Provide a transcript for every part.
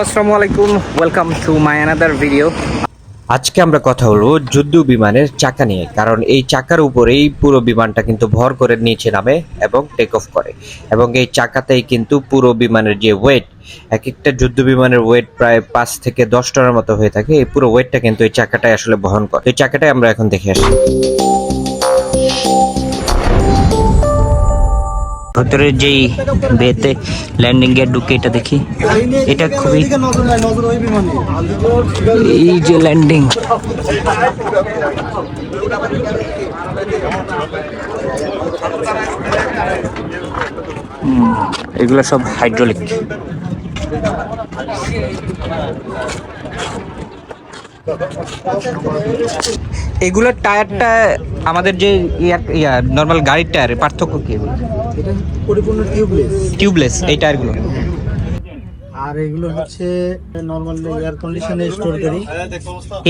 আসসালামু আলাইকুম, welcome to my another video. আজকে আমরা কথা বলবো যুদ্ধ বিমানের চাকা নিয়ে, কারণ এই চাকার উপরেই পুরো বিমানটা কিন্তু ভর করে নিচে নামে এবং টেক অফ করে, এবং এই চাকাতেই কিন্তু পুরো বিমানের যে ওয়েট, এক একটা যুদ্ধ বিমানের ওয়েট প্রায় 5 থেকে 10 টনের মতো হয়ে থাকে। এই পুরো ওয়েটটা কিন্তু এই চাকাটাই আসলে বহন করে। এই চাকাটাই আমরা এখন দেখে আসি। ভেতরে যেই বেতে ল্যান্ডিং গিয়ার ঢুকে এটা দেখি, এটা খুবই এই যে ল্যান্ডিং, এগুলো সব হাইড্রোলিক। এগুলোর টায়ারটা আমাদের যে নর্মাল গাড়ির টায়ারের পার্থক্য কি? এটা পরিপূর্ণ টিউবলেস এই টায়ারগুলো। আর এগুলো হচ্ছে নরমাল এয়ার কন্ডিশনে স্টোর করি।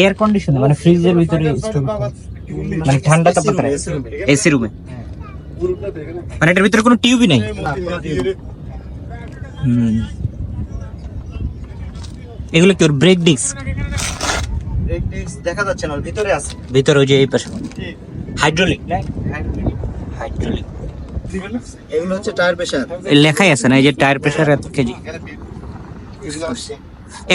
এয়ার কন্ডিশনে মানে ফ্রিজের ভিতরে স্টোর, মানে ঠান্ডা তাপমাত্রায় এসি রুমে। মানে এটার ভিতরে কোনো টিউবই নাই। এগুলো কি ওর ব্রেক ডিস্ক? ব্রেক ডিস্ক দেখা যাচ্ছে না, ভিতরে আছে। ভিতরে ওই যে এই পাশে হাইড্রোলিক না? হাইড্রোলিক। এগুলো হচ্ছে টায়ার প্রেসার। লেখাই আছে না এই যে টায়ার প্রেসার এত কেজি।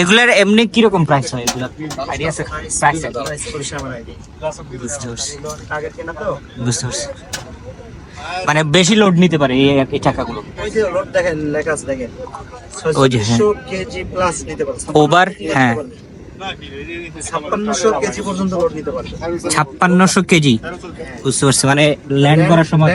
এগুলার এমনি কিরকম প্রাইস হয়? এগুলা আইডিয়া আছে? প্রাইস বুঝতে পারছি। মানে বেশি লোড নিতে পারে এই চাকাগুলো। ওই যে লোড দেখেন, লেখা আছে দেখেন, ওই যে 600 কেজি প্লাস নিতে পারে। ওভার, হ্যাঁ 5600 কেজি পর্যন্ত লোড নিতে পারে। 5600 কেজি, বুঝতে পারছি। মানে ল্যান্ড করার সময়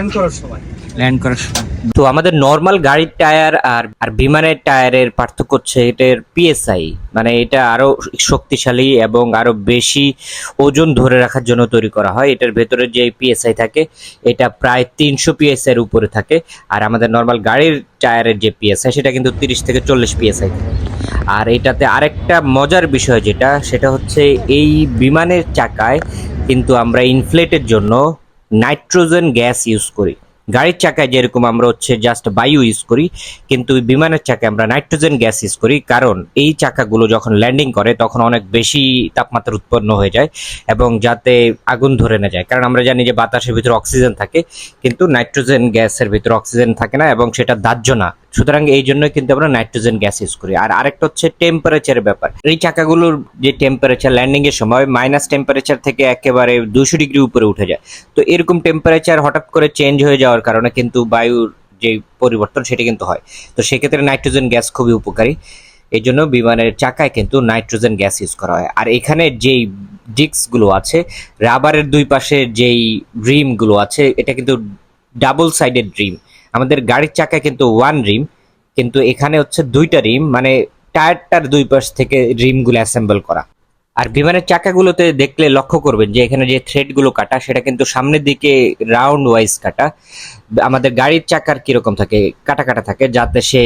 তো আমাদের নর্মাল গাড়ির টায়ার আর বিমানের টায়ারের পার্থক্য হচ্ছে এটার পিএসআই, মানে এটা আরো শক্তিশালী এবং আরো বেশি ওজন ধরে রাখার জন্য তৈরি করা হয়। এটার ভেতরে যে পিএসআই থাকে এটা প্রায় 300 পিএসআই এর উপরে থাকে, আর আমাদের নর্মাল গাড়ির টায়ারের যে পিএসআই সেটা কিন্তু 30 থেকে 40 পিএসআই থাকে। আর এটাতে আরেকটা মজার বিষয় সেটা হচ্ছে এই বিমানের চাকায় কিন্তু আমরা ইনফ্লেটের জন্য নাইট্রোজেন গ্যাস ইউজ করি। গাড়ির চাকায় যেরকম আমরা জাস্ট বায়ু ইউজ করি, কিন্তু বিমানের চাকায় আমরা নাইট্রোজেন গ্যাস ইউজ করি, কারণ এই চাকাগুলো যখন ল্যান্ডিং করে তখন অনেক বেশি তাপমাত্রা উৎপন্ন হয়ে যায় এবং যাতে আগুন ধরে না যায়। কারণ আমরা জানি যে বাতাসের ভিতরে অক্সিজেন থাকে, কিন্তু নাইট্রোজেন গ্যাসের ভিতরে অক্সিজেন থাকে না এবং সেটা দাহ্য না। সুতরাং এই জন্য কিন্তু আমরা নাইট্রোজেন গ্যাস ইউজ করি। আর আরেকটা হচ্ছে টেম্পারেচারের ব্যাপার। এই চাকাগুলোর যে টেম্পারেচার ল্যান্ডিং এর সময় মাইনাস টেম্পারেচার থেকে একেবারে 200 ডিগ্রি উপরে উঠে যায়। তো এরকম টেম্পারেচার হঠাৎ করে চেঞ্জ হয়ে যাওয়ার কারণে কিন্তু বায়ুর যে পরিবর্তন সেটা কিন্তু হয়। তো সেক্ষেত্রে নাইট্রোজেন গ্যাস খুবই উপকারী। এই জন্য বিমানের চাকায় কিন্তু নাইট্রোজেন গ্যাস ইউজ করা হয়। আর এখানে যেই ডিস্কগুলো আছে, রাবারের দুই পাশে যেই রিমগুলো আছে, এটা কিন্তু ডাবল সাইডেড রিম। আমাদের গাড়ির চাকায় কিন্তু ওয়ান রিম, কিন্তু এখানে হচ্ছে দুইটা রিম, মানে টায়ারটার দুই পাশ থেকে রিমগুলো অ্যাসেম্বল করা। আর বিমানের চাকাগুলোতে দেখলে লক্ষ্য করবেন যে এখানে যে থ্রেডগুলো কাটা সেটা কিন্তু সামনের দিকে রাউন্ড ওয়াইজ কাটা। আমাদের গাড়ির চাকার কিরকম থাকে, কাটা কাটা থাকে, যাতে সে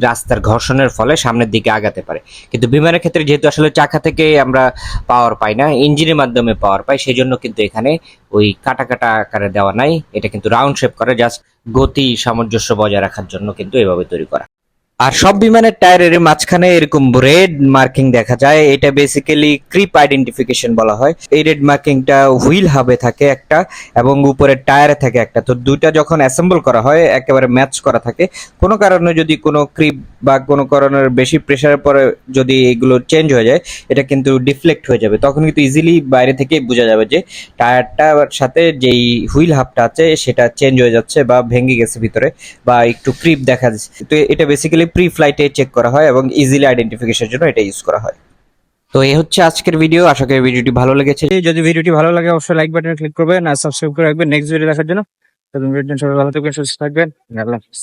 রাস্তার ঘর্ষণের ফলে সামনের দিকে আগাতে পারে। কিন্তু বিমানের ক্ষেত্রে যেহেতু আসলে চাকা থেকে আমরা পাওয়ার পাই না, ইঞ্জিনের মাধ্যমে পাওয়ার পাই, সেই জন্য কিন্তু এখানে ওই কাটা কাটা আকারে দেওয়া নাই। এটা কিন্তু রাউন্ড শেপ করে, জাস্ট গতি সামঞ্জস্য বজায় রাখার জন্য কিন্তু এভাবে তৈরি করা। আর সব বিমানের টায়ারের মাঝখানে এরকম রেড মার্কিং দেখা যায়, এটা বেসিক্যালি ক্রিপ আইডেন্টিফিকেশন বলা হয়। এই রেড মার্কিংটা হুইল হাবে থাকে একটা এবং উপরে টায়ারে থাকে একটা। তো দুইটা যখন অ্যাসেম্বল করা হয় একেবারে ম্যাচ করা থাকে। কোনো কারণে যদি কোনো ক্রিপ বা কোনো কারণের বেশি প্রেশারের পরে যদি এগুলো চেঞ্জ হয়ে যায়, এটা কিন্তু ডিফ্লেক্ট হয়ে যাবে। তখন কিন্তু ইজিলি বাইরে থেকে বোঝা যাবে যে টায়ারটার সাথে যেই হুইল হাবটা আছে সেটা চেঞ্জ হয়ে যাচ্ছে বা ভেঙে গেছে ভিতরে, বা একটু ক্রিপ দেখা যাচ্ছে। তো এটা বেসিক্যালি প্রি ফ্লাইটে চেক করা হয় এবং ইজিলি আইডেন্টিফিকেশনের জন্য এটা ইউজ করা হয়। তো এই হচ্ছে আজকের ভিডিও। আশা করি ভিডিওটি ভালো লেগেছে। যদি ভিডিওটি ভালো লাগে অবশ্যই লাইক বাটনে ক্লিক করবেন আর সাবস্ক্রাইব করে রাখবেন নেক্সট ভিডিও দেখার জন্য। তো ভিডিওটি সবাই ভালো থাকবেন, সুস্থ থাকবেন। আল্লাহ হাফেজ।